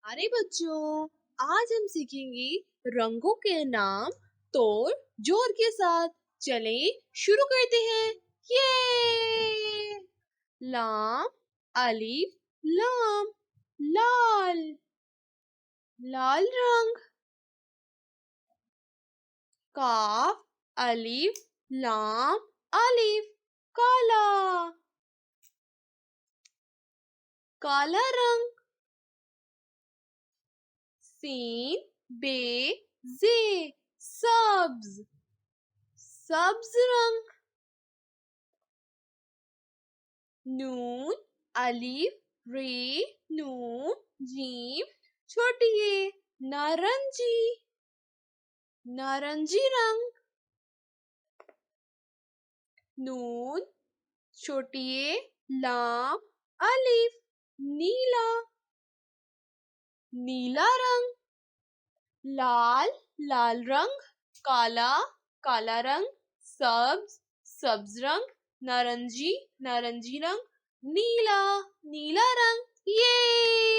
अरे बच्चों, आज हम सीखेंगे रंगों के नाम। तो जोर के साथ चले शुरू करते हैं। ये लाम, अलिफ, लाम, लाल, लाल रंग। काफ, अलिफ, लाम, अलिफ, काला, काला रंग। सीन, बे, जे, सब्ज, सब्ज रंग। नून, अलिफ, रे, नून, जीम, छोटी ये नारंगी, नारंगी रंग। नून, छोटी ये लाम, अलिफ, नीला, नीला रंग। लाल, लाल रंग। काला, काला रंग। सब्ज, सब्ज रंग। नारंगी, नारंगी रंग। नीला, नीला रंग। ये